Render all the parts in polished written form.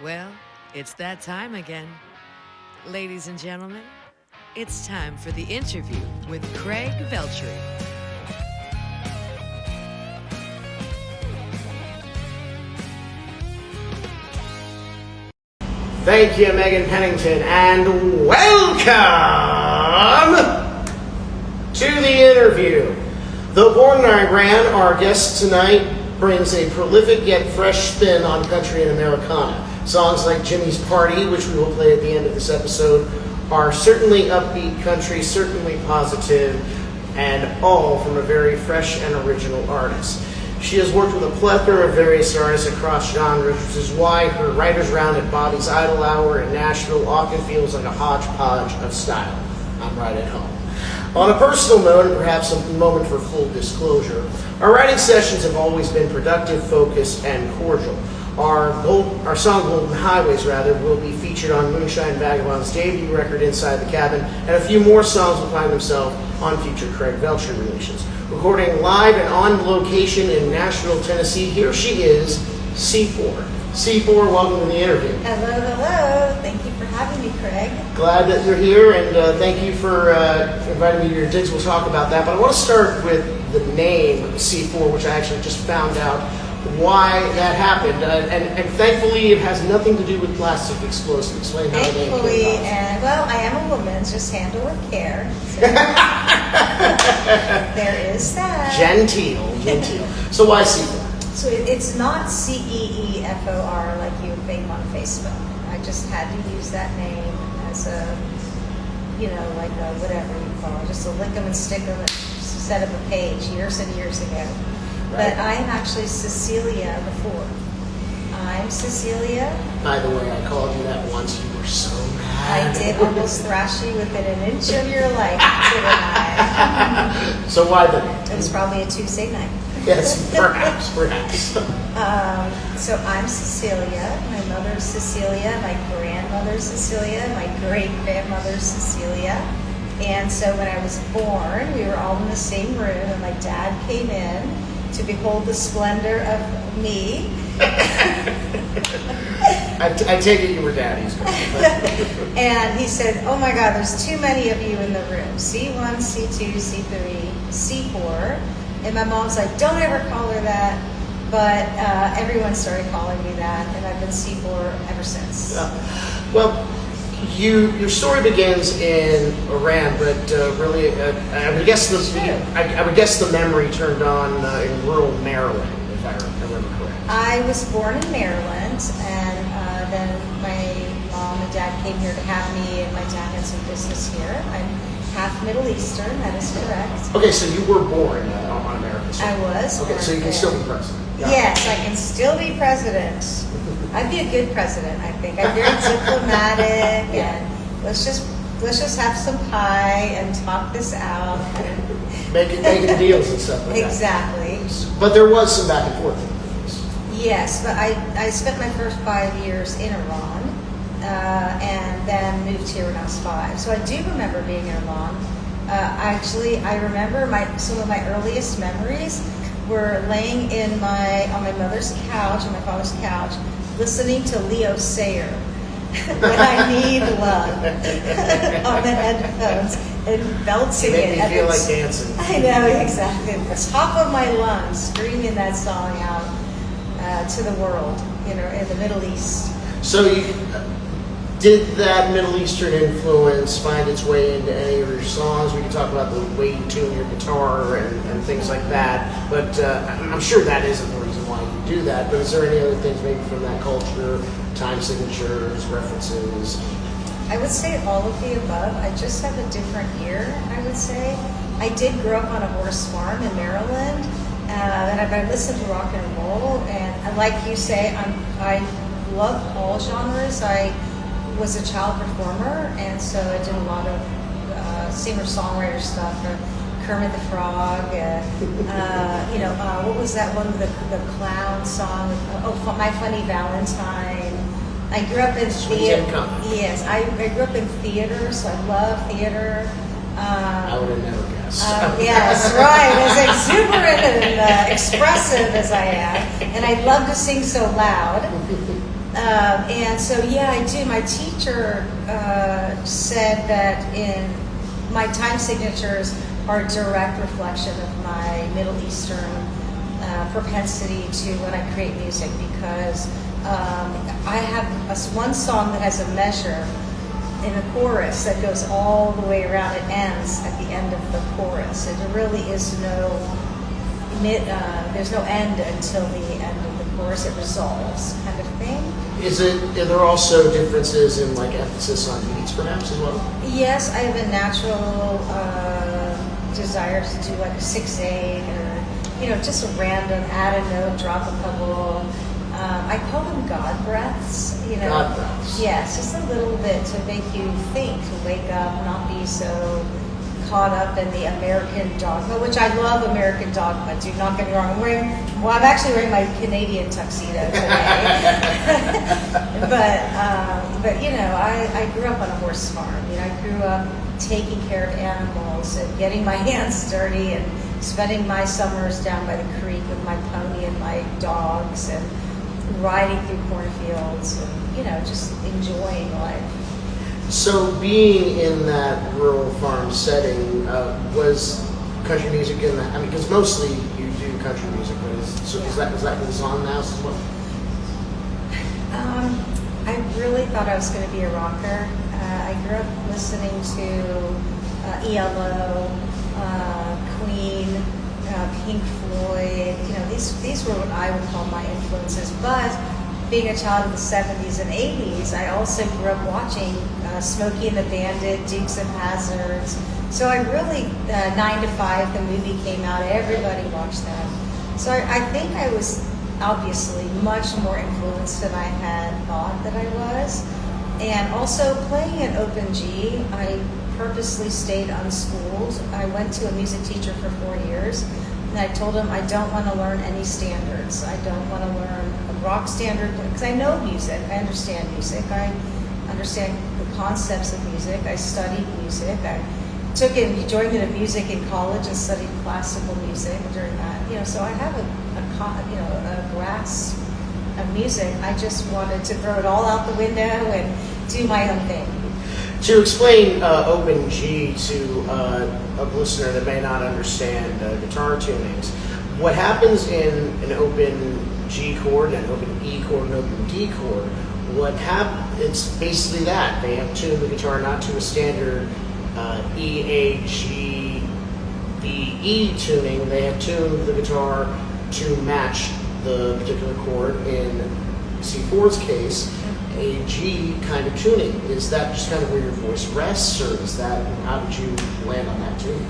Well, it's that time again. Ladies and gentlemen, it's time for the interview with Craig-Veltri. Thank you, Megan Pennington, and welcome to the interview. Though born in Iran, our guest tonight brings a prolific yet fresh spin on country and Americana. Songs like Jimmy's Party, which we will play at the end of this episode, are certainly upbeat country, certainly positive, and all from a very fresh and original artist. She has worked with a plethora of various artists across genres, which is why her writer's round at Bobby's Idol Hour in Nashville often feels like a hodgepodge of style. I'm right at home. On a personal note, and perhaps a moment for full disclosure, our writing sessions have always been productive, focused, and cordial. Our song Golden Highways, will be featured on Moonshine, Vagabonds' debut record, Inside the Cabin, and a few more songs will find themselves on future Craig-Veltri releases. Recording live and on location in Nashville, Tennessee, here she is, C4. C4, welcome to the interview. Hello, hello. Thank you for having me, Craig. Glad that you're here, and thank you for inviting me to your digs. We'll talk about that, but I want to start with the name C4, which I actually just found out why that happened, and thankfully it has nothing to do with plastic explosives. Explain how the name came about. And well, I am a woman, just handle with care. So there is that. Genteel. So why C4? So it's not CEEFOR like you would think on Facebook. I just had to use that name as a, like a whatever you call it, just a lick 'em and stick 'em and set up a page years and years ago. Right. But I am actually Cecilia before. I'm Cecilia. By the way, I called you that once. You were so mad. I did almost thrash you within an inch of your life, didn't I? So why the It was probably a Tuesday night. Yes, perhaps. So I'm Cecilia. My mother's Cecilia. My grandmother's Cecilia. My great-grandmother's Cecilia. And so when I was born, we were all in the same room, and my dad came in to behold the splendor of me. I take it you were daddy's. And he said, oh my God, there's too many of you in the room. C1, C2, C3, C4. And my mom's like, don't ever call her that. But everyone started calling me that, and I've been C4 ever since. Well, your story begins in Iran, but really, I would guess the memory turned on in rural Maryland, if I remember correctly. I was born in Maryland, and then my mom and dad came here to have me, and my dad had some business here. I'm half Middle Eastern, that is correct. Okay, so you were born on American soil. I was. Okay, so you can still be president. Yes, I can still be president. I'd be a good president, I think. I'm very diplomatic, and let's just have some pie and talk this out. Making deals and stuff like Exactly. that. But there was some back and forth. Yes, but I spent my first 5 years in Iran, and then moved here when I was 5. So I do remember being in Iran. Actually, I remember some of my earliest memories were laying on my mother's couch, on my father's couch, listening to Leo Sayer, When I Need Love, on the headphones, and belting it. Made me feel like dancing. I know, exactly. At the top of my lungs, screaming that song out to the world, in the Middle East. So did that Middle Eastern influence find its way into any of your songs? We can talk about the way you tune your guitar and things like that, but I'm sure that isn't the reason why you do that, but is there any other things maybe from that culture, time signatures, references? I would say all of the above. I just have a different ear, I would say. I did grow up on a horse farm in Maryland, and I listened to rock and roll, and like you say, I love all genres. I was a child performer, and so I did a lot of singer-songwriter stuff, Kermit the Frog, what was that one, the clown song, My Funny Valentine. I grew up in theater. Yes, I grew up in theater, so I love theater. I would have never guessed. Yes, right. As exuberant and expressive as I am, and I love to sing so loud. And so, yeah, I do. My teacher said that in my time signatures are a direct reflection of my Middle Eastern propensity to when I create music, because I have one song that has a measure in the chorus that goes all the way around. It ends at the end of the chorus. And there really is there's no end until the end of the chorus. It resolves, kind of thing. Are there also differences in like emphasis on beats perhaps as well? Yes, I have a natural desire to do like a 6/8 or, just a random, add a note, drop a couple. I call them God breaths. God breaths. Yes, just a little bit to make you think, to wake up, not be so caught up in the American dogma, which I love American dogma. Do not get me wrong. I'm actually wearing my Canadian tuxedo today. but I grew up on a horse farm. I grew up taking care of animals and getting my hands dirty and spending my summers down by the creek with my pony and my dogs and riding through cornfields and, just enjoying life. So being in that rural farm setting, was country music in that? I mean, because mostly you do country music, but is that what is on now as well? I really thought I was going to be a rocker. I grew up listening to ELO, Queen, Pink Floyd. These were what I would call my influences. But being a child of the 70s and 80s, I also grew up watching Smokey and the Bandit, Dukes of Hazzard. So I really, 9 to 5, the movie came out, everybody watched that. So I think I was obviously much more influenced than I had thought that I was. And also playing an open G, I purposely stayed unschooled. I went to a music teacher for 4 years, and I told him I don't want to learn any standards. I don't want to learn a rock standard, because I know music, I understand music, I understand the concepts of music, I studied music, I joined in music in college and studied classical music during that. So I have a grasp of music. I just wanted to throw it all out the window and do my own thing. To explain open G to a listener that may not understand guitar tunings, what happens in an open G chord, an open E chord, an open D chord, it's basically that. They have tuned the guitar not to a standard E, A, G, B, E tuning. They have tuned the guitar to match the particular chord. In C4's case, a G kind of tuning. Is that just kind of where your voice rests, or how did you land on that tuning?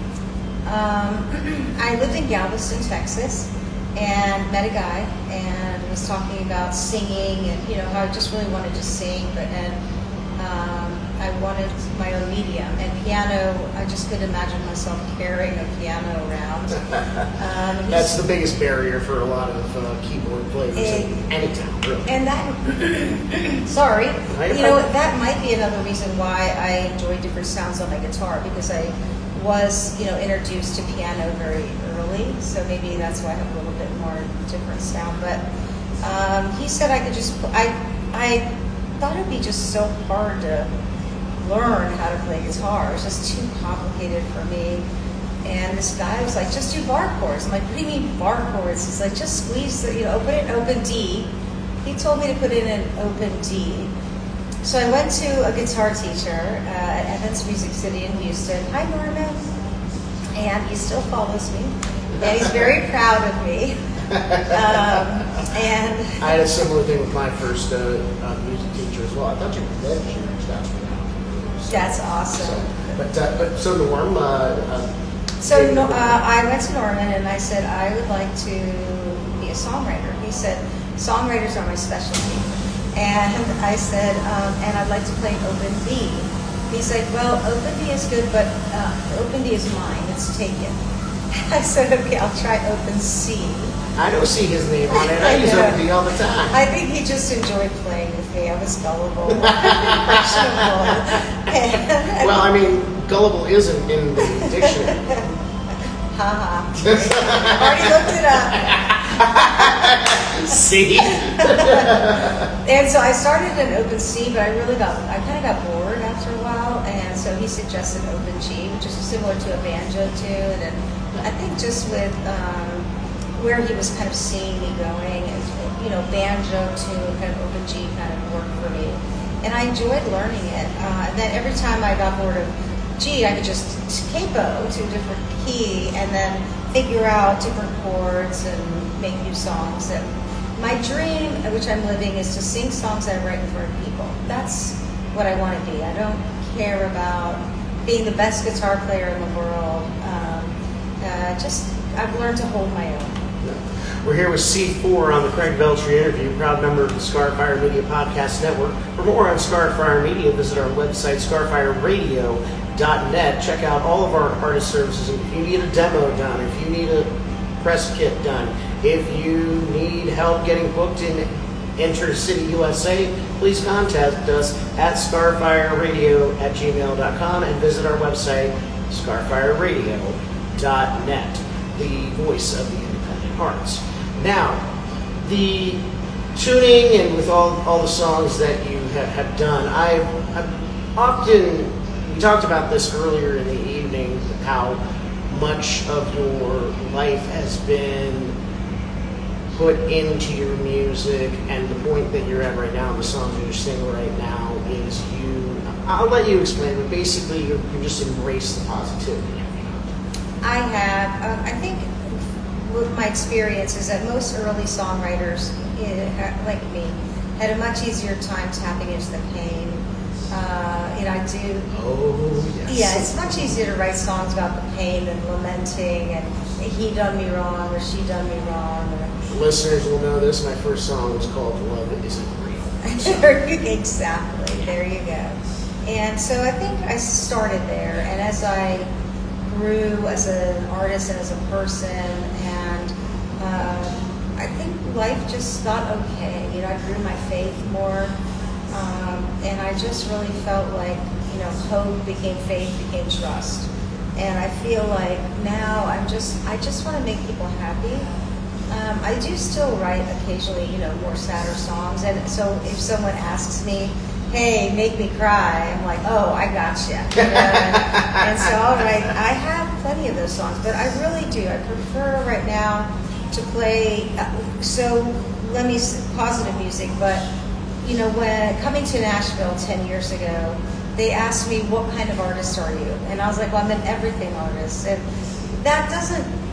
I lived in Galveston, Texas, and met a guy and was talking about singing and how I just really wanted to sing, I wanted my own medium, and piano, I just couldn't imagine myself carrying a piano around. That's the biggest barrier for a lot of keyboard players in any town, really. And that, that might be another reason why I enjoy different sounds on my guitar, because I was, introduced to piano very early, so maybe that's why I have a little bit more different sound. But he said I could just, I thought it'd be just so hard to learn how to play guitar. It was just too complicated for me. And this guy was like, just do bar chords. I'm like, what do you mean bar chords? He's like, just squeeze put in open D. He told me to put in an open D. So I went to a guitar teacher at Evans Music City in Houston. Hi, Norman. And he still follows me. And he's very proud of me. And I had a similar thing with my first music teacher as well. I thought you were dead. She reached out to me. That's awesome. So Norm. I went to Norman and I said I would like to be a songwriter. He said songwriters are my specialty, and I said and I'd like to play open D. He's like, well, open D is good, but open D is mine. It's taken. I said, okay, I'll try open C. I don't see his name on it. I use open D all the time. I think he just enjoyed playing with me. I was gullible, impressionable. Well, I mean, gullible isn't in the dictionary. Haha. Already looked it up. C. And so I started an open C, but I kind of got bored after a while, and so he suggested open G, which is similar to a banjo tune. And I think just with where he was kind of seeing me going, and banjo tune, kind of open G kind of worked for me, and I enjoyed learning it. And then every time I got bored of G, I could just capo to a different key, and then figure out different chords and make new songs. And my dream, which I'm living, is to sing songs I write in front of people. That's what I want to be. I don't care about being the best guitar player in the world. I've learned to hold my own. We're here with C4 on the Craig-Veltri interview, proud member of the Scarfire Media Podcast Network. For more on Scarfire Media, visit our website, scarfireradio.net. Check out all of our artist services. If you need a demo done, if you need a press kit done, if you need help getting booked in Intercity USA, please contact us at scarfireradio@gmail.com and visit our website, scarfireradio.net, the voice of the independent arts. Now, the tuning and with all the songs that you have done, I've often, we talked about this earlier in the evening, how much of your life has been put into your music, and the point that you're at right now, the songs you're singing right now, is I'll let you explain, but basically you just embrace the positivity. I have. I think with my experience is that most early songwriters, like me, had a much easier time tapping into the pain. I do. Oh, yes. Yeah, it's much easier to write songs about the pain and lamenting and he done me wrong or she done me wrong. Listeners will know this. My first song was called "Love Isn't Real." Exactly. There you go. And so I think I started there, and as I grew as an artist and as a person, and I think life just got okay. I grew my faith more, and I just really felt like hope became faith, became trust, and I feel like now I just want to make people happy. I do still write occasionally, more sadder songs, and so if someone asks me, hey, make me cry, I'm like, oh, I gotcha. And so I'll write. I have plenty of those songs, but I really do. I prefer right now to play, positive music, but, when coming to Nashville 10 years ago, they asked me, what kind of artist are you? And I was like, well, I'm an everything artist. And that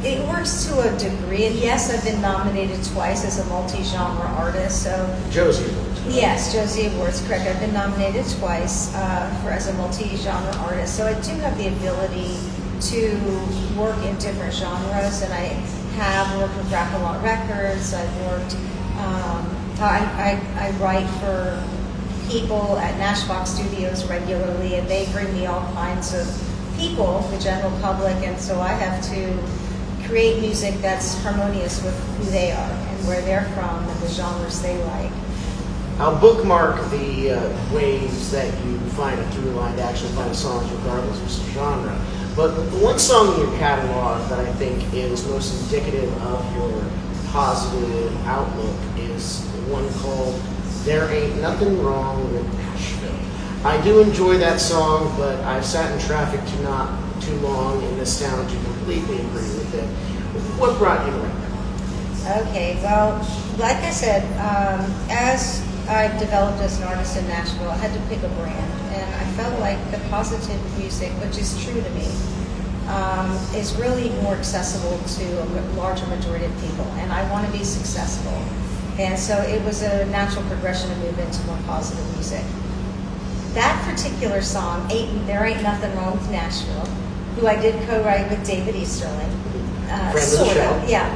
it works to a degree, and yes, I've been nominated twice as a multi-genre artist, so... Josie Awards. Right? Yes, Josie Awards, correct. I've been nominated twice as a multi-genre artist, so I do have the ability to work in different genres, and I have worked with Rap-A-Lot Records, I've worked... I write for people at Nashbox Studios regularly, and they bring me all kinds of people, the general public, and so I have to create music that's harmonious with who they are and where they're from and the genres they like. I'll bookmark the ways that you find a through line to actually find songs regardless of genre. But the one song in your catalog that I think is most indicative of your positive outlook is one called "There Ain't Nothing Wrong with Nashville." I do enjoy that song, but I've sat in traffic not too long in this town to completely agree with it. What brought you to write that? Okay, well, like I said, as I've developed as an artist in Nashville, I had to pick a brand, and I felt like the positive music, which is true to me, is really more accessible to a larger majority of people, and I want to be successful. And so it was a natural progression to move into more positive music. That particular song, There Ain't Nothing Wrong with Nashville, who I did co-write with David Easterling. Friend of the show. Yeah.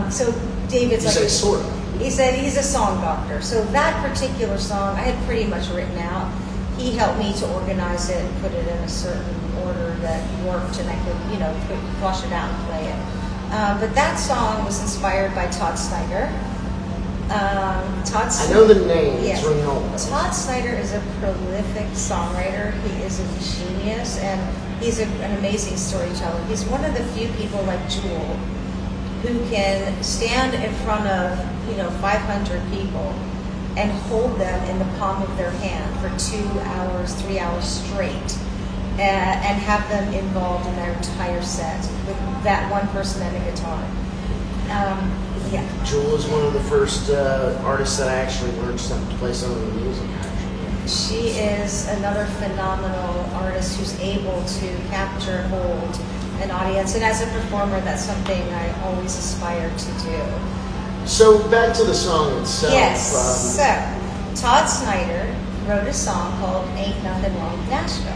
So David's You say sort of. He said he's a song doctor. So that particular song I had pretty much written out. He helped me to organize it and put it in a certain order that worked, and I could, flush it out and play it. But that song was inspired by Todd Snyder. I know the name. Yes. It's ringing all bells. Todd Snyder is a prolific songwriter. He is a genius, and he's an amazing storyteller. He's one of the few people like Jewel who can stand in front of 500 people and hold them in the palm of their hand for 2 hours, 3 hours straight, and have them involved in their entire set with that one person and a guitar. Yeah. Jewel is one of the first artists that I actually learned to play some of the music, actually. She is another phenomenal artist who's able to capture and hold an audience. And as a performer, that's something I always aspire to do. So back to the song itself. Yes. So Todd Snyder wrote a song called "Ain't Nothing Wrong with Nashville,"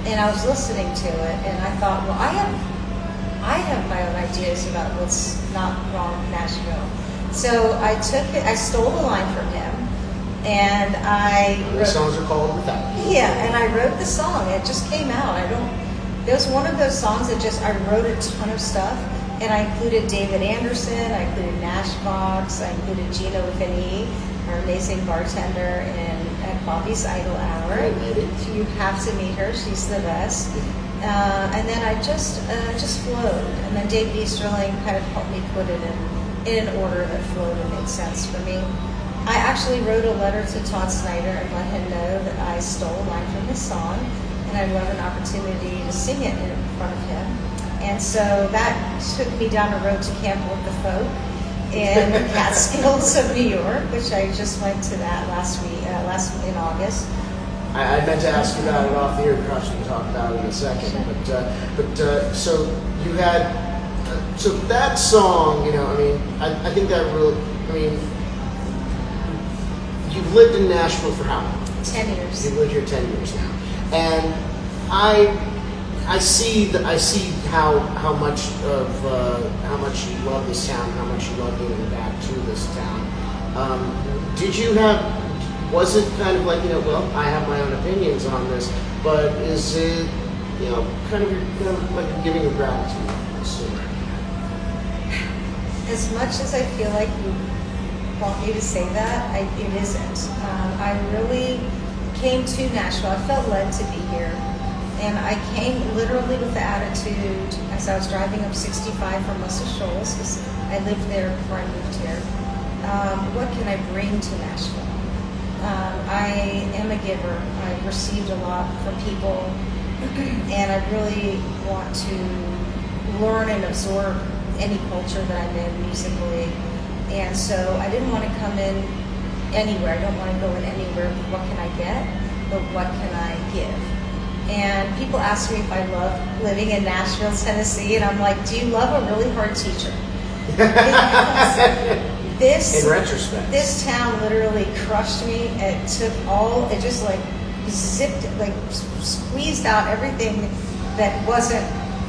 and I was listening to it, and I thought, well, I have my own ideas about what's not wrong with Nashville. So I stole the line from him, and the songs are called with that. Yeah, and I wrote the song. It just came out. It was one of those songs that I wrote a ton of stuff, and I included David Anderson, I included Nash Box, I included Gina Finney, our amazing bartender at Bobby's Idle Hour. You have to meet her; she's the best. And then I just flowed, and then David Easterling kind of helped me put it in an order that flowed and made sense for me. I actually wrote a letter to Todd Snyder and let him know that I stole a line from his song, and I'd love an opportunity to sing it in front of him. And so that took me down a road to Camp with the Folk in the Catskills of New York, which I just went to that last in August. I meant to ask you about it off the air, perhaps we can talk about it in a second. Sure. So you had, so that song, I think that really, you've lived in Nashville for how long? 10 years. You've lived here 10 years now. And I see how much you love this town, how much you love giving back to this town. Was it kind of like, I have my own opinions on this, but is it, kind of like giving of gratitude to the story? As much as I feel like you want me to say that, it isn't. I really came to Nashville. I felt led to be here. And I came literally with the attitude, as I was driving up 65 from Muscle Shoals, because I lived there before I moved here. What can I bring to Nashville? I am a giver. I've received a lot from people, and I really want to learn and absorb any culture that I'm in musically. And so I didn't want to come in anywhere. I don't want to go in anywhere. What can I get? But what can I give? And people ask me if I love living in Nashville, Tennessee, and I'm like, do you love a really hard teacher? In retrospect, this town literally crushed me. It just like zipped, like squeezed out everything that wasn't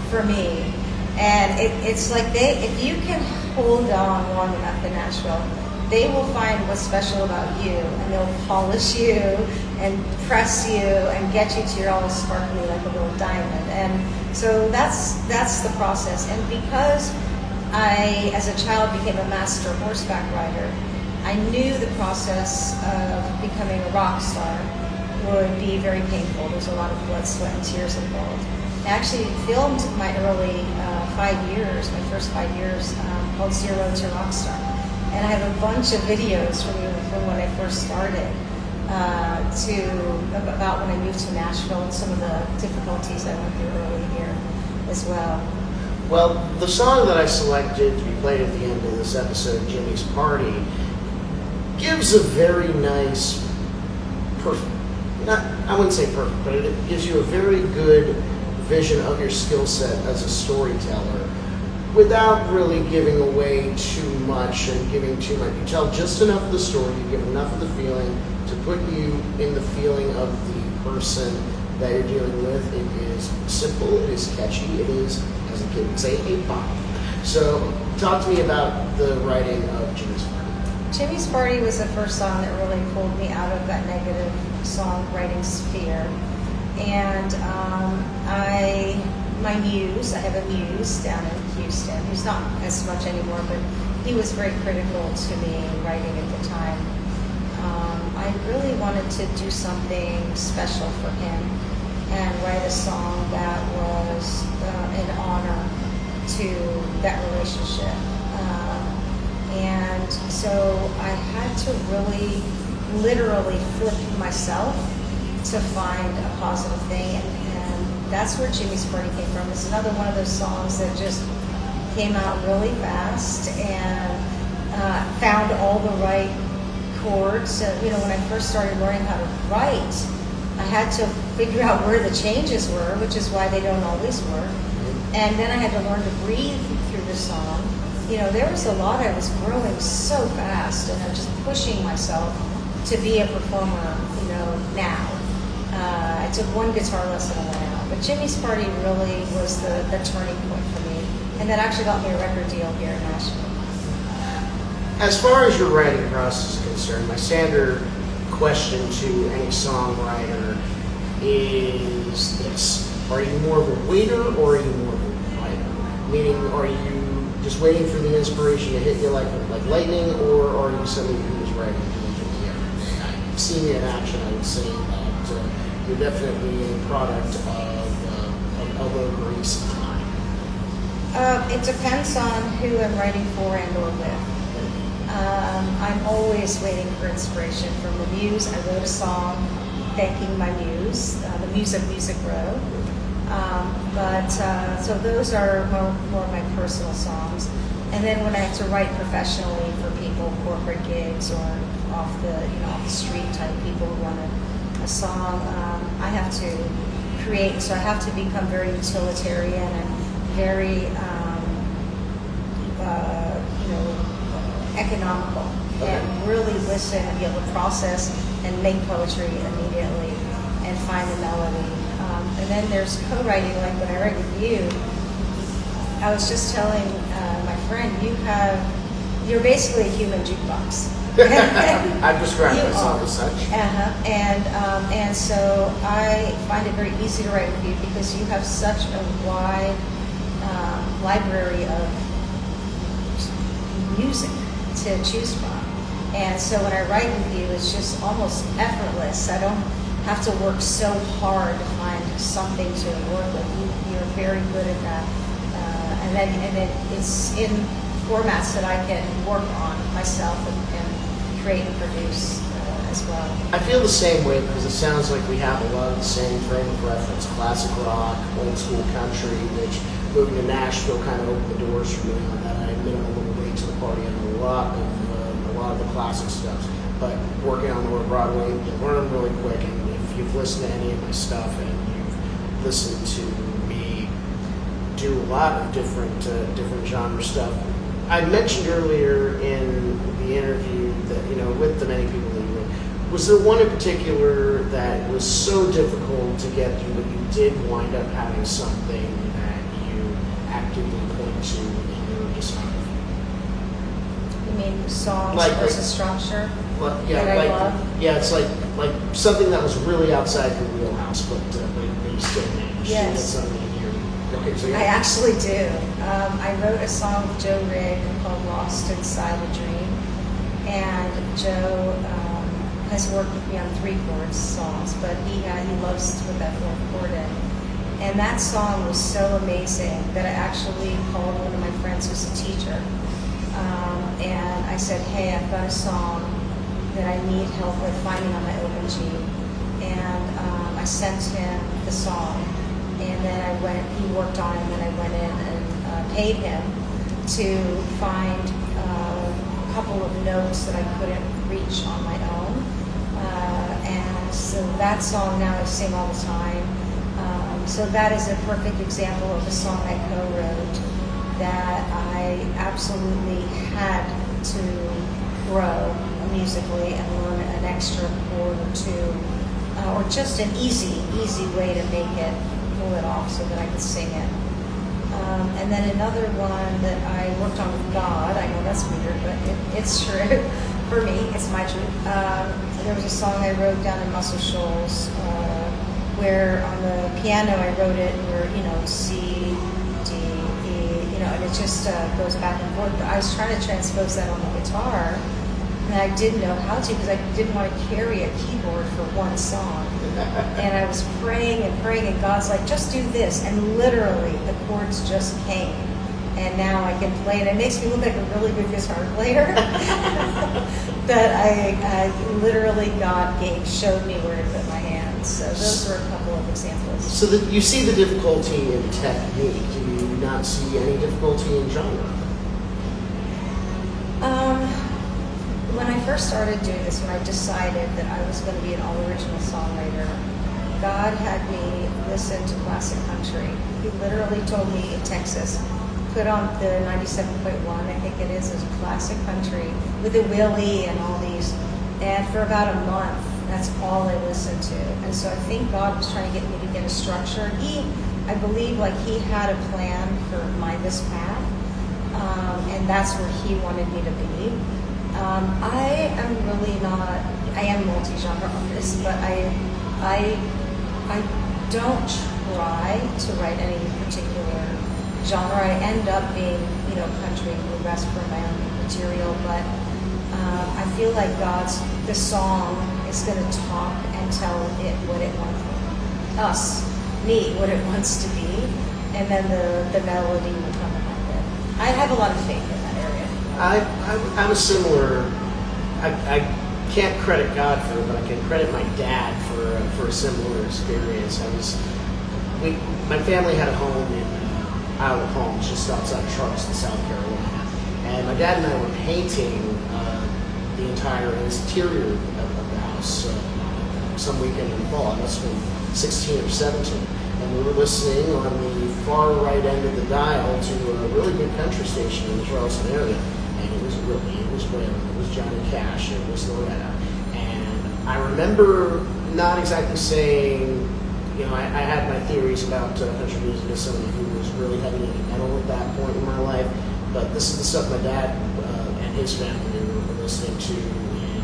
for me. And it's like if you can hold on long enough in Nashville, they will find what's special about you, and they'll polish you and press you and get you to your all sparkly like a little diamond. And so that's the process. And because I, as a child, became a master horseback rider, I knew the process of becoming a rock star would be very painful. There's a lot of blood, sweat, and tears involved. I actually filmed my early 5 years, my first 5 years, called Zero to Rockstar. And I have a bunch of videos from when I first started about when I moved to Nashville and some of the difficulties I went through early here as well. Well, the song that I selected to be played at the end of this episode, Jimmy's Party, gives a very nice, I wouldn't say perfect, but it gives you a very good vision of your skill set as a storyteller without really giving away too much and giving too much. You tell just enough of the story, you give enough of the feeling to put you in the feeling of the person that you're dealing with. It is simple, it is catchy, it is, as a kid would say, a pop. So talk to me about the writing of Jimmy's Party. Jimmy's Party was the first song that really pulled me out of that negative songwriting sphere. And my muse, I have a muse down in Houston, who's not as much anymore, but he was very critical to me writing at the time. I really wanted to do something special for him and write a song that was an honor to that relationship. And so I had to really literally flip myself to find a positive thing, and that's where Jimmy's Party came from. It's another one of those songs that just came out really fast and found all the right chords. So, when I first started learning how to write, I had to figure out where the changes were, which is why they don't always work. And then I had to learn to breathe through the song. There was a lot. I was growing so fast, and I'm just pushing myself to be a performer, now. I took one guitar lesson and went out. But Jimmy's Party really was the turning point for me. And that actually got me a record deal here in Nashville. As far as your writing process is concerned, my standard question to any songwriter is this. Are you more of a waiter or are you more of a writer? Meaning, are you just waiting for the inspiration to hit you like lightning, or are you somebody who is writing diligently every day? I've seen you in action. I would say that you're definitely a product of elbow grease and time. It depends on who I'm writing for and or with. I'm always waiting for inspiration from the muse. I wrote a song thanking my muse, the muse of Music Row. So those are more of my personal songs. And then when I have to write professionally for people, corporate gigs or off the street type people who want a song, I have to create. So I have to become very utilitarian and very economical, and really listen and be able to process and make poetry immediately and find the melody. And then there's co-writing, like when I write with you. I was just telling my friend, you're basically a human jukebox. I've described myself as such. And so I find it very easy to write with you because you have such a wide library of music to choose from. And so when I write with you, it's just almost effortless. I don't have to work so hard to find something to work with. You're very good at that. And then it's in formats that I can work on myself and create and produce as well. I feel the same way because it sounds like we have a lot of the same frame of reference: classic rock, old school country, which moving to Nashville kind of opened the doors for me on that. I admit I'm a little late to the party on a lot of the classic stuff, but working on North Broadway, you learn really quick. And if you've listened to any of my stuff and you've listened to me do a lot of different genre stuff, I mentioned earlier in the interview that with the many people that you were, was there one in particular that was so difficult to get through that you did wind up having something that you actively point to in your discography? You mean songs versus structure? I love? Yeah, it's like something that was really outside your wheelhouse, but you still managed to get something in here. Okay, so I actually do. I wrote a song with Joe Rigg called Lost Inside a Dream, and Joe has worked with me on 3-chord songs, but he loves to put that 4th chord in. And that song was so amazing that I actually called one of my friends who's a teacher. And I said, hey, I've got a song that I need help with finding on my open G. And I sent him the song, and then he worked on it, and then I went in and paid him to find a couple of notes that I couldn't reach on my own. And so that song now I sing all the time. So that is a perfect example of a song I co-wrote that I absolutely had to grow musically and learn an extra chord or two, or just an easy way to make it, pull it off so that I could sing it. And then another one that I worked on with God, I know that's weird, but it's true. For me, it's my truth. There was a song I wrote down in Muscle Shoals where on the piano I wrote it where, C, D, E, and it just goes back and forth. But I was trying to transpose that on the guitar, and I didn't know how to because I didn't want to carry a keyboard for one song. And I was praying, and God's like, just do this. And literally, the chords just came. and now I can play it. It makes me look like a really good guitar player. But I literally, God showed me where to put my hands. So those were a couple of examples. So that you see the difficulty in technique. Do you not see any difficulty in genre? When I first started doing this, when I decided that I was going to be an all-original songwriter, God had me listen to classic country. He literally told me in Texas, put on the 97.1, I think it is classic country, with a Willie and all these. And for about a month, that's all I listened to. And so I think God was trying to get me to get a structure. I believe like he had a plan for this path. And that's where he wanted me to be. I am really not, I am multi-genre artist, but I don't try to write any particular genre. I end up being, country and bluegrass for my own material, but I feel like the song is going to talk and tell it what it wants, what it wants to be, and then the melody will come behind it. I have a lot of faith in that area. I'm a similar. I can't credit God for it, but I can credit my dad for a similar experience. My family had a home in Isle of Palms, just outside of Charleston, South Carolina, and my dad and I were painting the entire exterior of the house some weekend in the fall. I must have been 16 or 17. And we were listening on the far right end of the dial to a really good country station in the Charleston area. And it was Waylon, it was Johnny Cash, it was Loretta. And I remember not exactly saying, I had my theories about country music as somebody who was really heavy into metal at that point in my life. But this is the stuff my dad and his family were listening to in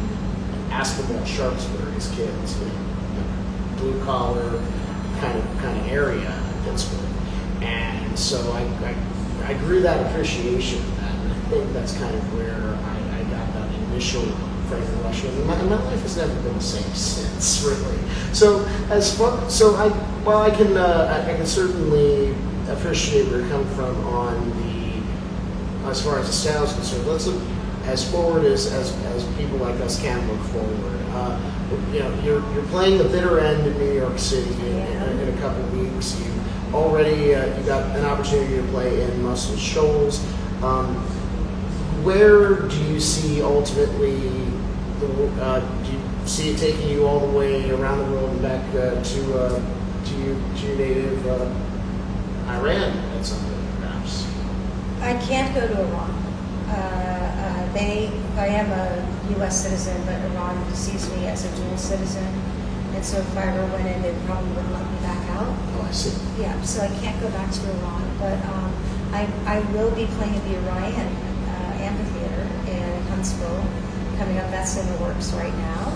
Aspinwall, Sharpsburg as kids. Blue collar kind of area in Pittsburgh, and so I grew that appreciation of that, and I think that's kind of where I got that initial frame of Russia. And my life has never been the same since, really. So I can certainly appreciate where you're coming from as far as the style is concerned. Let's look as forward as people like us can look forward. You're playing the bitter end in New York City in a couple of weeks. You got an opportunity to play in Muscle Shoals. Where do you see ultimately? Do you see it taking you all the way around the world and back to your native Iran at some point, perhaps? I can't go to Iran. I am a U.S. citizen, but Iran sees me as a dual citizen, and so if I ever went in, they probably wouldn't let me back out. Oh, I see. Yeah, so I can't go back to Iran, but I will be playing at the Orion Amphitheater in Huntsville coming up. That's in the works right now,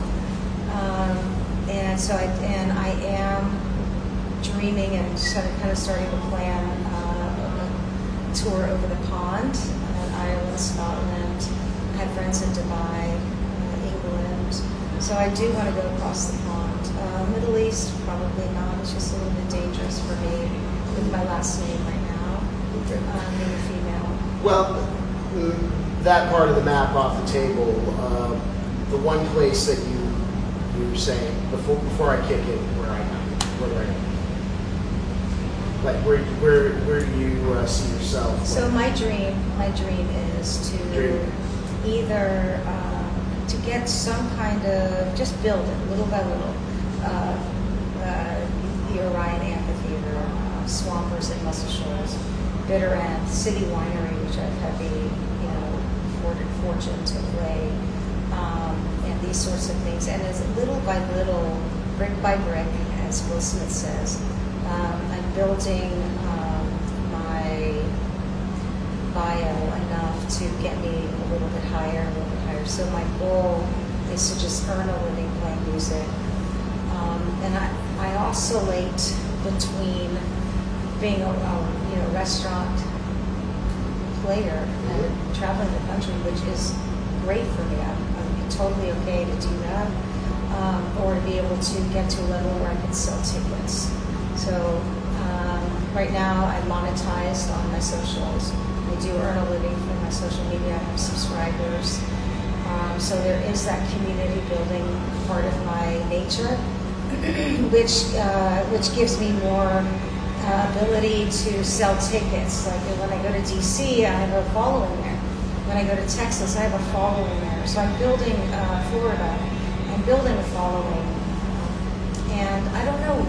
and I am dreaming and kind of starting to plan a tour over the pond. Ireland, Scotland. I have friends in Dubai, England. So I do want to go across the pond. Middle East, probably not. It's just a little bit dangerous for me with my last name right now, being a female. Well, that part of the map off the table, the one place that you say, before I kick it, where do I go? Like where do you see yourself? So my dream is to either to get some kind of, just build it little by little, the Orion Amphitheater, Swampers at Muscle Shoals, Bitter End, City Winery, which I've had the fortune to play, and these sorts of things. And as little by little, brick by brick, as Will Smith says, I'm building my bio enough to get me a little bit higher. So my goal is to just earn a living playing music. And I oscillate between being a restaurant player and traveling the country, which is great for me. I'm totally okay to do that, or to be able to get to a level where I can sell tickets. So right now I'm monetized on my socials. I I do earn a living from my social media. I have subscribers. So there is that community building part of my nature, which gives me more ability to sell tickets. Like when I go to DC, I have a following there. When I go to Texas, I have a following there. So I'm building Florida. I'm building a following. And I don't know.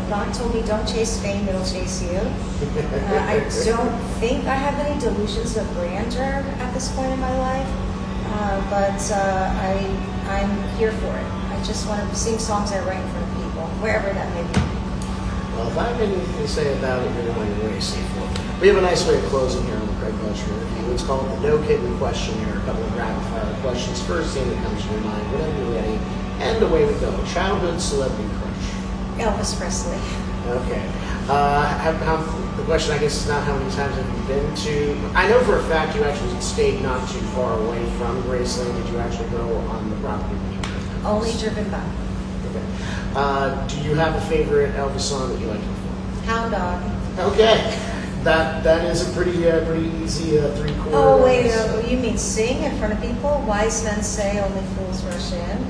God told me don't chase fame, it'll chase you. I don't think I have any delusions of grandeur at this point in my life. But I'm here for it. I just want to sing songs I write in front of people, wherever that may be. Well, if I have anything to say about it, you're going to race it for. We have a nice way of closing here on the Craig-Veltri interview. It's called the no-kidding questionnaire. A couple of rapid-fire questions. First thing that comes to your mind, whenever you're ready, and away we go. Childhood celebrity crush. Elvis Presley. Okay. The question, I guess, is not how many times have you been to... I know for a fact you actually stayed not too far away from Graceland. Did you actually go on the property? Only driven by. Okay. Do you have a favorite Elvis song that you like to perform? Hound Dog. Okay. That is a pretty easy three-chord. Oh, wait, you mean sing in front of people? Wise men say only fools rush in.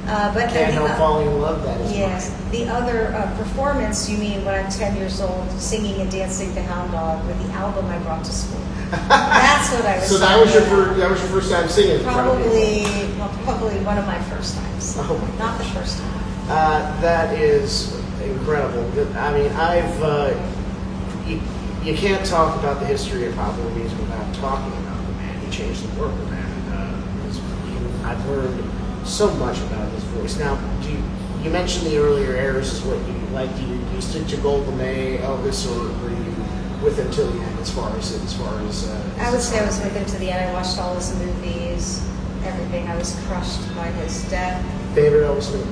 But Can't help falling in love, that is yes. mine. The other performance, you mean when I'm 10 years old, singing and dancing to Hound Dog with the album I brought to school. That's what I was So that was your first time singing in front of people? Probably one of my first times. Oh my Not the first time. That is incredible. I mean, you can't talk about the history of popular music without talking about the man. He changed the world, man. I've learned so much about his voice. Now, you mentioned the earlier eras is what you like. Do you stick to Golden May, Elvis, or were you with him till the end? As far as I would say I was with him to the end. I watched all his movies, everything. I was crushed by his death. Favorite Elvis movie?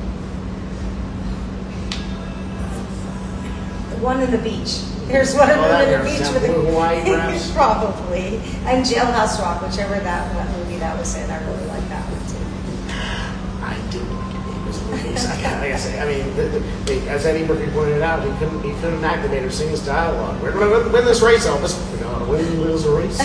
One in the beach. There's one in the beach with a Hawaii perhaps? Probably. And Jailhouse Rock, whichever what movie that was in. I really like that one too. I didn't like it. It was a movie. Like I say, I mean, as Eddie Murphy pointed out, he couldn't activate or sing his dialogue. We're going to win this race, Elvis. We're going to win this race.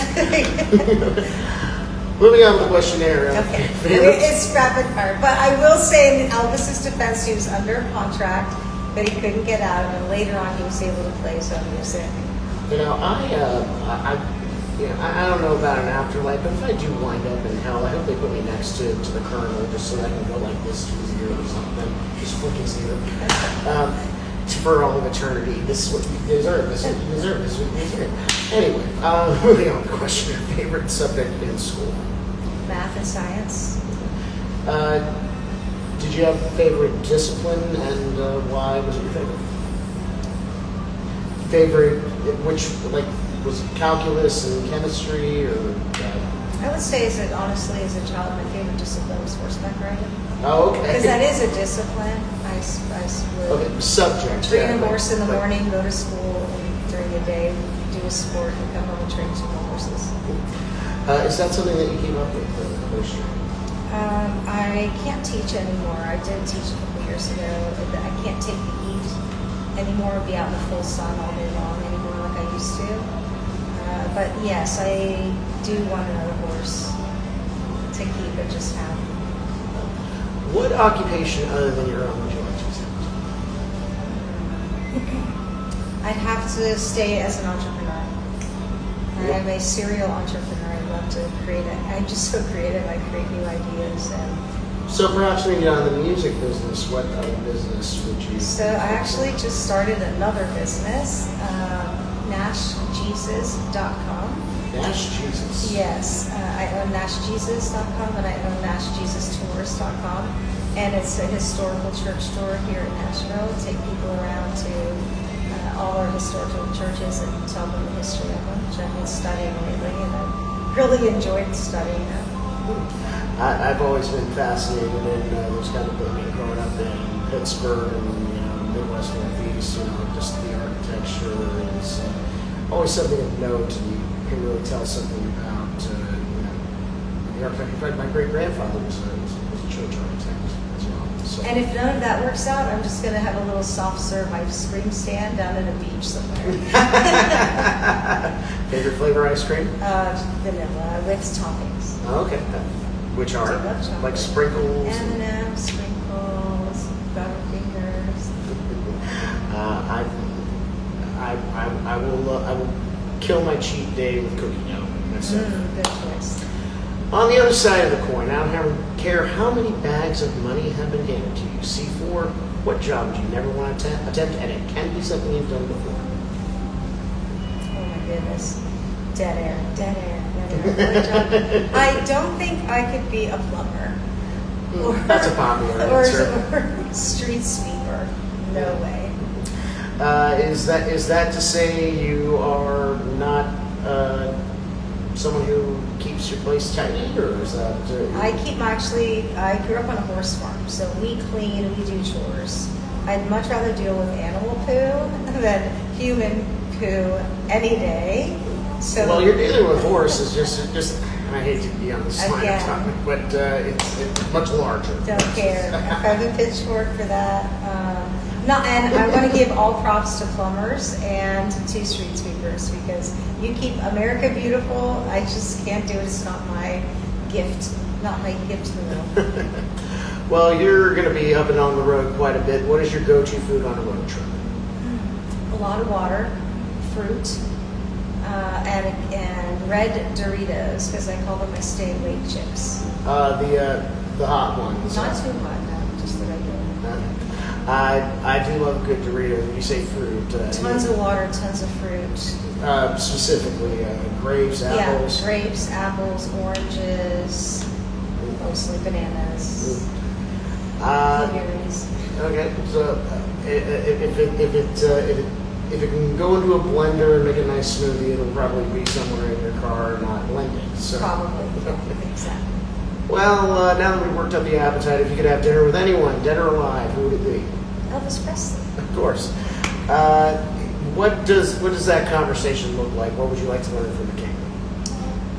Moving on to the questionnaire. Okay. It's rapid fire. But I will say in Elvis's defense, he was under contract, but he couldn't get out of it. Later on, he was able to play some music. You know, I don't know about an afterlife, but if I do wind up in hell, I hope they put me next to the colonel just so that I can go like this to his ear or something. Just flick his ear. For all of eternity. This is what you deserve. This is what you deserve. This is what you deserve. Anyway, moving on to the question. Your favorite subject in school? Math and science. Did you have a favorite discipline, and why was it your favorite? Which, was it calculus and chemistry, or? I would say, honestly, as a child, my favorite discipline was horseback riding. Oh, okay. Because that is a discipline. I would okay, subject. train a horse in the morning, go to school, and during the day do a sport, and come home and train some more horses. Is that something that you came up with, the I can't teach anymore. I did teach a couple years ago. I can't take the heat anymore, be out in the full sun all day long anymore like I used to. But yes, I do want another horse to keep and just have. What occupation other than your own would you like to attempt? I'd have to stay as an entrepreneur. I am a serial entrepreneur. I love to create it. I'm just so creative. I create new ideas. So perhaps maybe on the music business, what other business would you? So I actually just started another business, NashJesus.com. Nash Jesus. Yes, I own NashJesus.com and I own NashJesusTours.com, and it's a historical church tour here in Nashville. Take people around to all our historical churches and tell them the history of them, which I've been studying lately, and I've really enjoyed studying them. I've always been fascinated in those kind of buildings. Growing up in Pittsburgh and Midwest Northeast, just the architecture is always something of note, and you can really tell something about the architecture. In fact, my great grandfather was a church architect as well. So And if none of that works out, I'm just going to have a little soft serve ice cream stand down at a beach somewhere. Favorite flavor ice cream? Vanilla with toppings. Oh, okay. Which are? I love chocolate. Like sprinkles? M&M's, sprinkles, Butterfingers. I will kill my cheat day with cookie dough. Good choice. On the other side of the coin, I don't care how many bags of money have been handed to you. C4, what job do you never want to attempt? And it can be something you've done before. Oh my goodness. Dead air. What job? I don't think I could be a plumber. That's a popular answer. Or street sweeper. No way. Is that to say you are not someone who keeps your place tidy, or is that? I grew up on a horse farm, so we clean, we do chores. I'd much rather deal with animal poo than human poo any day. So well, you're dealing with horses, just. I hate to be on the side topic, but it's much larger. Don't care. I have a pitchfork for that. And I want to give all props to plumbers and to street sweepers because you keep America beautiful. I just can't do it. It's not my gift. Not my gift to the world. Well, you're going to be up and on the road quite a bit. What is your go-to food on a road trip? A lot of water, fruit, and red Doritos because I call them my stay awake chips. The hot ones. Not too hot, no, just the regular. I do love good Doritos. When you say fruit, Tons of water, tons of fruit. Specifically, grapes, apples. Yeah, grapes, apples, oranges, mostly bananas, blueberries. Okay, so if it can go into a blender and make a nice smoothie, it'll probably be somewhere in your car, not blended. So. Probably, yeah, exactly. Well, now that we've worked up the appetite, if you could have dinner with anyone, dead or alive, who would it be? Elvis Presley. Of course. What does that conversation look like? What would you like to learn from the king?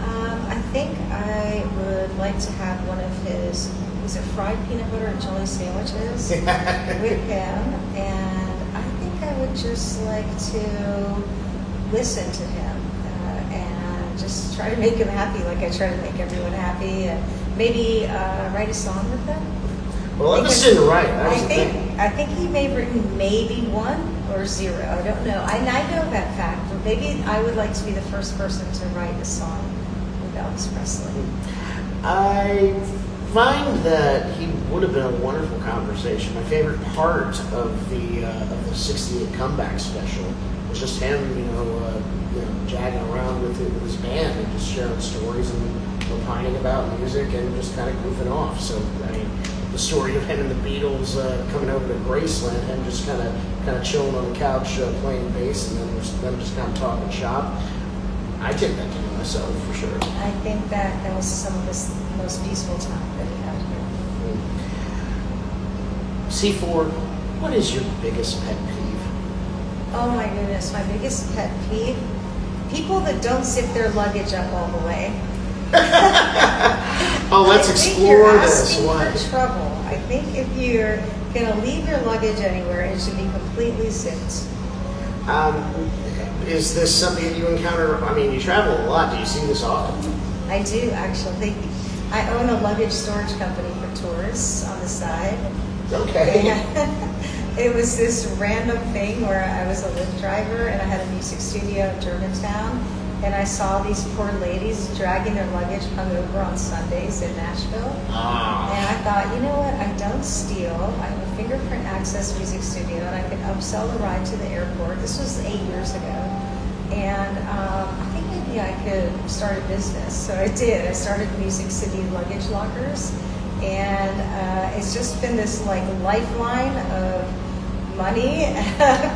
I think I would like to have one of his, was it fried peanut butter and jelly sandwiches with him, and I think I would just like to listen to him and just try to make him happy like I try to make everyone happy, and maybe write a song with him. Well, Elvis didn't write. I think he may have written maybe 1 or 0. I don't know. I know that fact, but maybe I would like to be the first person to write a song with Elvis Presley. I find that he would have been a wonderful conversation. My favorite part of the '68 comeback special was just him, jagging around with his band and just sharing stories and opining about music and just kind of goofing off. So, I mean, the story of him and the Beatles coming over to Graceland, him just kind of chilling on the couch playing bass, and then them just kind of talking shop. I take that to myself for sure. I think that was some of the most peaceful time that he had here. C4, what is your biggest pet peeve? Oh my goodness, my biggest pet peeve? People that don't zip their luggage up all the way. Oh, let's explore this. You're asking for trouble. I think if you're going to leave your luggage anywhere, it should be completely zipped. Is this something that you encounter? I mean, you travel a lot. Do you see this often? I do, actually. I own a luggage storage company for tourists on the side. Okay. And it was this random thing where I was a Lyft driver and I had a music studio in Germantown, and I saw these poor ladies dragging their luggage hung over on Sundays in Nashville. Ah. And I thought, you know what, I don't steal. I have a fingerprint access music studio and I can upsell the ride to the airport. This was 8 years ago. And I think maybe I could start a business. So I did. I started Music City Luggage Lockers. And it's just been this like lifeline of money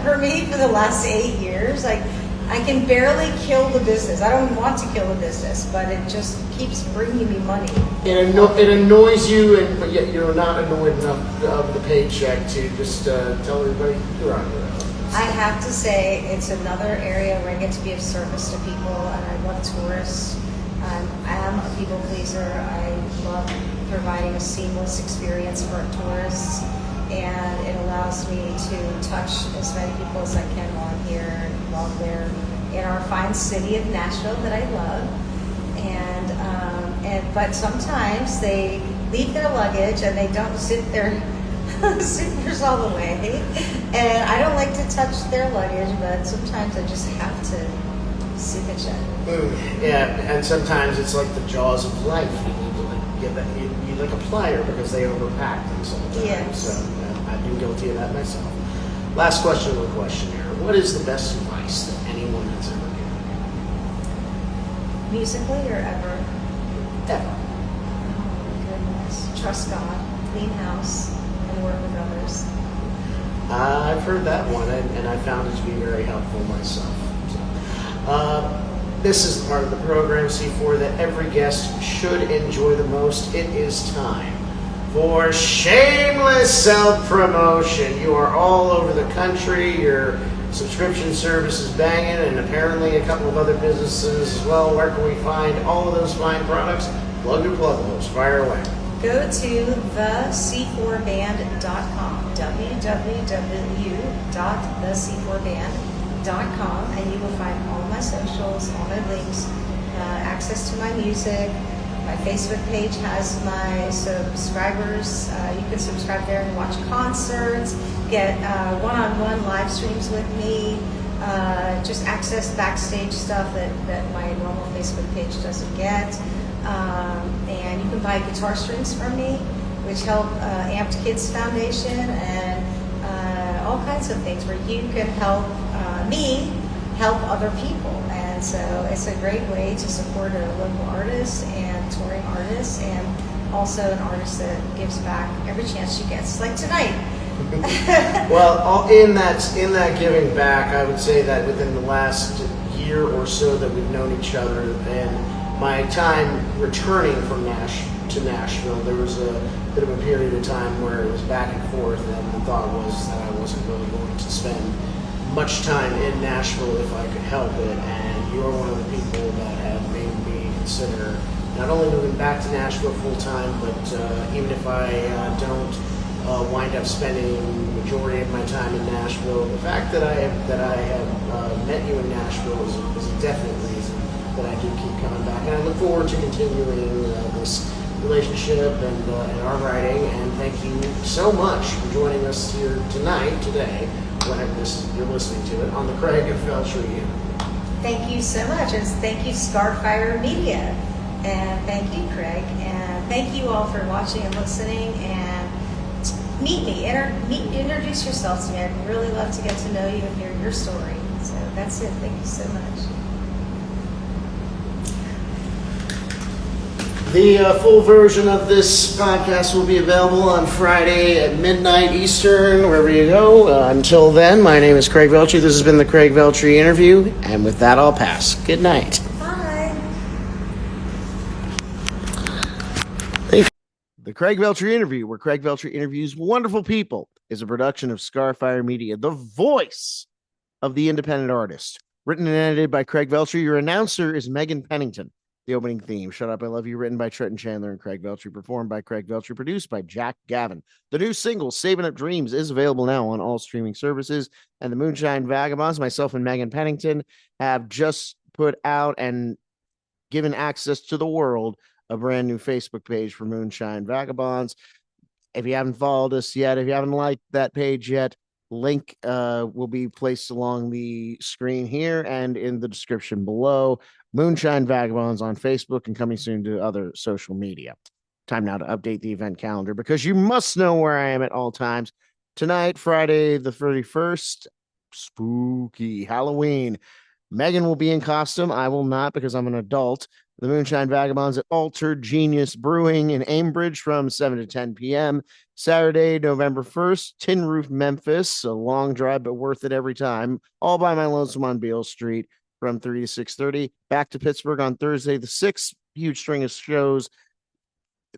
for me for the last 8 years. Like, I can barely kill the business. I don't want to kill the business, but it just keeps bringing me money. It annoys you, but yet you're not annoyed enough of the paycheck to just tell everybody you're on your own. I have to say, it's another area where I get to be of service to people, and I love tourists. I am a people pleaser. I love providing a seamless experience for tourists, and it allows me to touch as many people as I can while I'm here and while they're in our fine city of Nashville that I love. But sometimes they leave their luggage and they don't zip their zippers all the way. And I don't like to touch their luggage, but sometimes I just have to zip it shut. Yeah, and sometimes it's like the jaws of life. You need to like get that. You need like a plier because they overpack them sometimes. Yes. So I've been guilty of that myself. Last question of the questionnaire: what is the best advice that anyone has ever given you? Musically or ever? Ever. Oh my goodness. Trust God, clean house, and work with others. I've heard that one, and I found it to be very helpful myself. So, this is the part of the program, C4, that every guest should enjoy the most. It is time for shameless self-promotion. You are all over the country. Your subscription service is banging, and apparently a couple of other businesses as well. Where can we find all of those fine products? Plug your plug holes. Fire away. Go to thec4band.com, www.thec4band.com, and you will find all my socials, all my links, access to my music. My Facebook page has my subscribers. You can subscribe there and watch concerts, get one-on-one live streams with me, just access backstage stuff that my normal Facebook page doesn't get. And you can buy guitar strings from me, which help Amped Kids Foundation, and all kinds of things where you can help me help other people. And so it's a great way to support a local artist and touring artists, and also an artist that gives back every chance she gets, like tonight. Well, in that giving back, I would say that within the last year or so that we've known each other, and my time returning from Nashville, there was a bit of a period of time where it was back and forth, and the thought was that I wasn't really going to spend much time in Nashville if I could help it, and you're one of the people that have made me consider not only moving back to Nashville full time, but even if I don't wind up spending the majority of my time in Nashville, the fact that I have met you in Nashville is a definite reason that I do keep coming back, and I look forward to continuing this relationship and our writing. And thank you so much for joining us here today, whenever you're listening to it, on the Craig-veltri Interview. Thank you so much, and thank you Starfire Media, and thank you Craig, and thank you all for watching and listening. And meet me, introduce yourself to me. I'd really love to get to know you and hear your story. So that's it. Thank you so much. The full version of this podcast will be available on Friday at midnight Eastern, wherever you go. Until then, my name is Craig-Veltri. This has been the Craig-Veltri Interview, and with that, I'll pass. Good night. Bye. The Craig-Veltri Interview, where Craig-Veltri interviews wonderful people, is a production of Starfire Media, the voice of the independent artist. Written and edited by Craig-Veltri. Your announcer is Megan Pennington. The opening theme, Shut Up, I Love You, written by Trenton Chandler and Craig-Veltri, performed by Craig-Veltri, produced by Jack Gavin. The new single, Saving Up Dreams, is available now on all streaming services, and the Moonshine Vagabonds, myself and Megan Pennington, have just put out and given access to the world a brand new Facebook page for Moonshine Vagabonds. If you haven't followed us yet, if you haven't liked that page yet, link will be placed along the screen here and in the description below. Moonshine Vagabonds on Facebook, and coming soon to other social media. Time now to update the event calendar, because you must know where I am at all times. Tonight, Friday the 31st, spooky Halloween. Megan will be in costume. I will not, because I'm an adult. The Moonshine Vagabonds at Alter Genius Brewing in Ambridge from 7 to 10 p.m. Saturday, November 1st, Tin Roof, Memphis. A long drive, but worth it every time. All by my lonesome on Beale Street from 3 to 6:30. Back to Pittsburgh on Thursday the 6th. Huge string of shows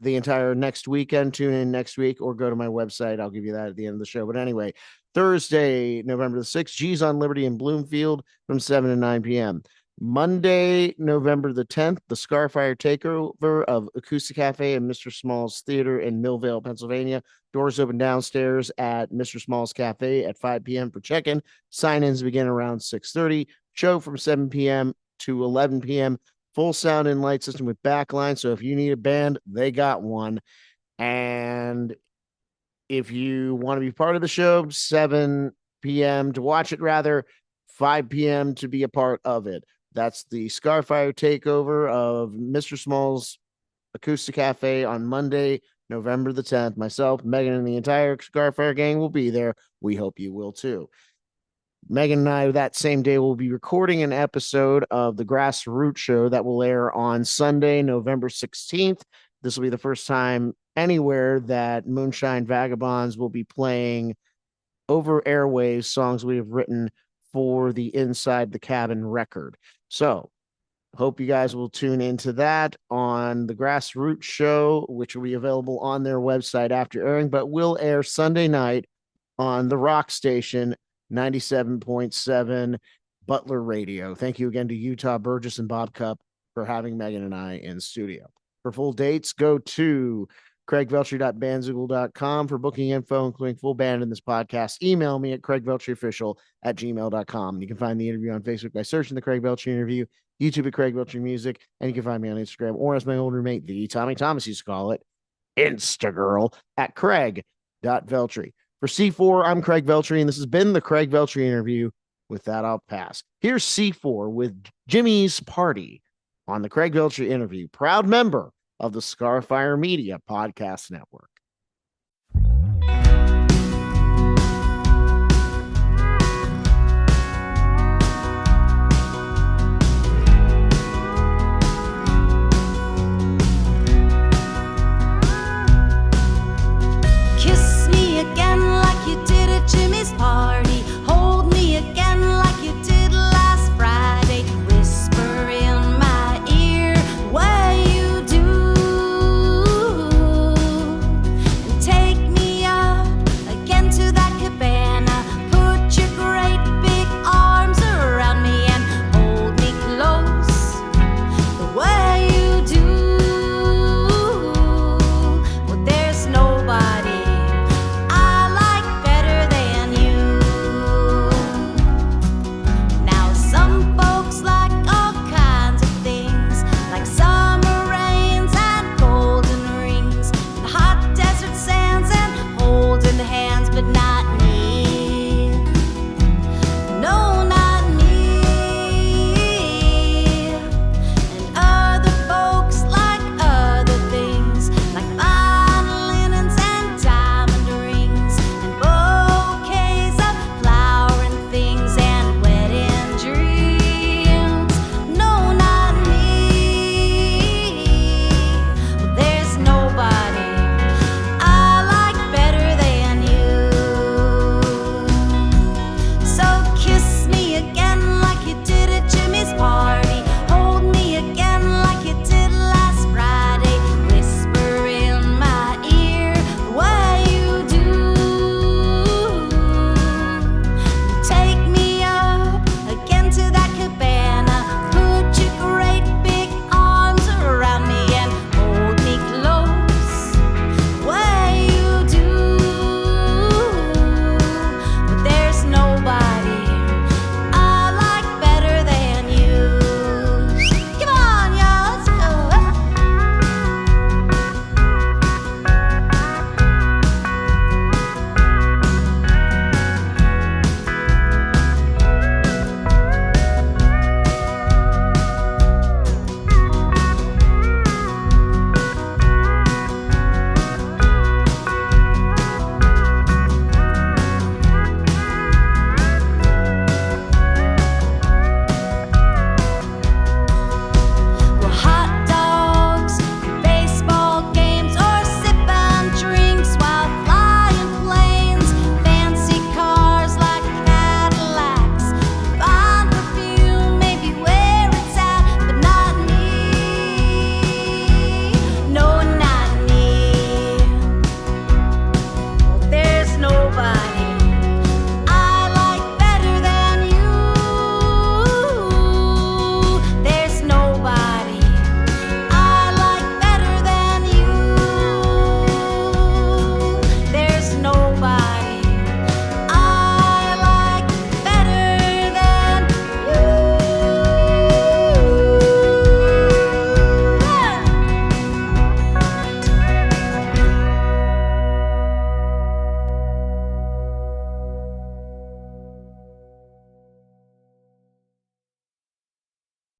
the entire next weekend. Tune in next week or go to my website. I'll give you that at the end of the show. But anyway, Thursday, November the 6th, G's on Liberty in Bloomfield from 7 to 9 p.m. Monday, November the 10th, the Scarfire Takeover of Acoustic Cafe and Mr. Small's Theater in Millvale, Pennsylvania. Doors open downstairs at Mr. Small's Cafe at 5 p.m. for check-in. Sign-ins begin around 6:30. Show from 7 p.m. to 11 p.m. Full sound and light system with backline. So if you need a band, they got one. And if you want to be part of the show, 7 p.m. to watch it, 5 p.m. to be a part of it. That's the Scarfire Takeover of Mr. Small's Acoustic Cafe on Monday, November the 10th. Myself, Megan, and the entire Scarfire gang will be there. We hope you will too. Megan and I, that same day, will be recording an episode of the Grassroots Show that will air on Sunday, November 16th. This will be the first time anywhere that Moonshine Vagabonds will be playing over airwaves songs we have written for the Inside the Cabin record. So hope you guys will tune into that on the Grassroots Show, which will be available on their website after airing, but will air Sunday night on the rock station 97.7 Butler Radio. Thank you again to Utah Burgess and Bob Cup for having Megan and I in studio. For full dates, go to craig-veltri.bandzoogle.com for booking info, including full band in this podcast. Email me at craig-veltri-official@gmail.com. You can find the interview on Facebook by searching the Craig Veltri interview, YouTube at Craig Veltri Music, and you can find me on Instagram, or as my old roommate, the Tommy Thomas used to call it, Instagirl, at craig.veltri. For C4, I'm Craig Veltri, and this has been the Craig Veltri interview. With that, I'll pass. Here's C4 with Jimmy's Party on the Craig Veltri interview, proud member of the Scarfire Media Podcast Network.